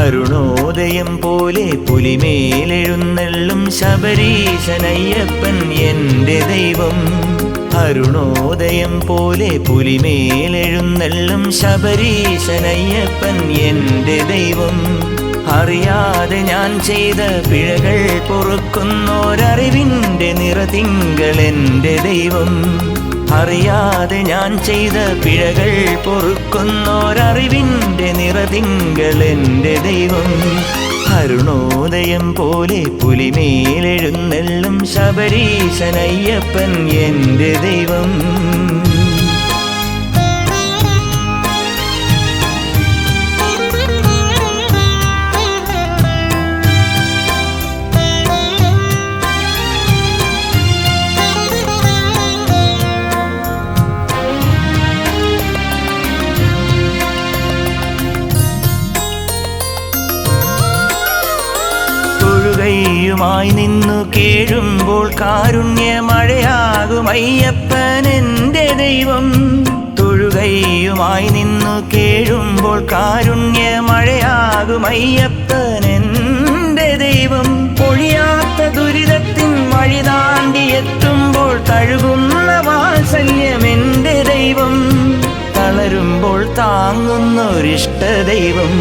അരുണോദയം പോലെ പുലിമേലെഴുന്നള്ളും ശബരീശനയ്യപ്പൻ എൻ്റെ ദൈവം. അരുണോദയം പോലെ പുലിമേലെഴുന്നള്ളും ശബരീശനയ്യപ്പൻ എൻ്റെ ദൈവം. അറിയാതെ ഞാൻ ചെയ്ത പിഴകൾ പൊറുക്കുന്നോരറിവിൻ്റെ നിറതിങ്കൾ എൻ്റെ ദൈവം. അറിയാതെ ഞാൻ ചെയ്ത പിഴകൾ പൊറുക്കുന്നോരറിവിൻ്റെ നിറതിങ്കൾ എൻ്റെ ദൈവം. അരുണോദയം പോലെ പുലിമേലെഴുന്നള്ളും ശബരീശനയ്യപ്പൻ എൻ്റെ ദൈവം. ായി നിന്നു കേഴുമ്പോൾ കാരുണ്യമഴയാകും അയ്യപ്പൻ എൻ്റെ ദൈവം. തൊഴുകയുമായി നിന്നു കേഴുമ്പോൾ കാരുണ്യമഴയാകും അയ്യപ്പൻ എൻ്റെ ദൈവം. പൊഴിയാത്ത ദുരിതത്തിൻ വഴി താണ്ടിയെത്തുമ്പോൾ തഴുകുന്ന വാത്സല്യം എൻ്റെ ദൈവം. തളരുമ്പോൾ താങ്ങുന്നൊരിഷ്ട ദൈവം.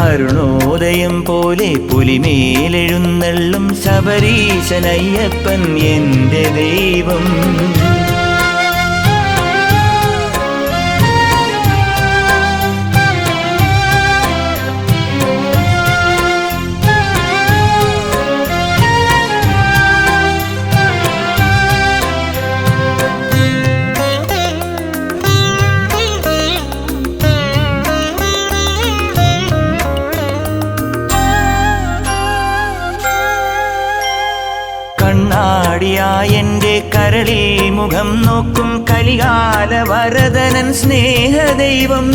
അരുണോദയം പോലെ പുലിമേലെഴുന്നള്ളും ശബരീശനയ്യപ്പൻ എൻ്റെ ദൈവം. കണ്ണാടിയായെൻ്റെ കരളിൽ മുഖം നോക്കും കലികാല വരദനൻ സ്നേഹദൈവം.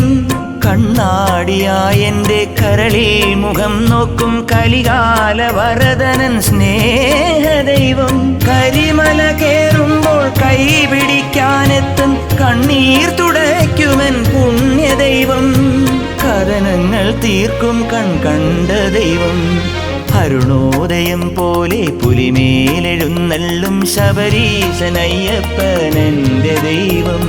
കണ്ണാടിയായെൻ്റെ കരളിൽ മുഖം നോക്കും കലികാല വരദനൻ സ്നേഹദൈവം. കരിമല കേറുമ്പോൾ കൈ പിടിക്കാനെത്തും കണ്ണീർ തുടയ്ക്കുമൻ പുണ്യദൈവം. കഥനങ്ങൾ തീർക്കും കണ്ട ദൈവം. അരുണോദയം പോലെ പുലിമേലെഴുന്നള്ളും ശബരീശനയ്യപ്പൻ എൻ്റെ ദൈവം.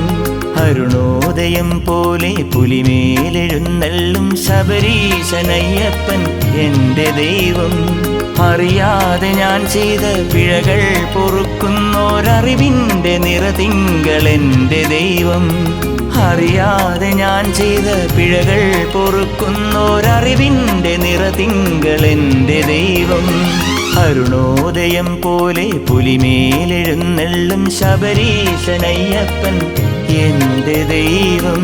അരുണോദയം പോലെ പുലിമേലെഴുന്നള്ളും ശബരീശനയ്യപ്പൻ എൻ്റെ ദൈവം. അറിയാതെ ഞാൻ ചെയ്ത പിഴകൾ പൊറുക്കുന്നോരറിവിൻ്റെ നിറതിങ്കൾ എൻ്റെ ദൈവം. അറിയാതെ ഞാൻ ചെയ്ത പിഴകൾ പൊറുക്കുന്നോരറിവിൻ്റെ നിറതിങ്കൾ എൻ്റെ ദൈവം. അരുണോദയം പോലെ പുലിമേലെഴുന്നള്ളും ശബരീശനയ്യപ്പൻ എൻ്റെ ദൈവം.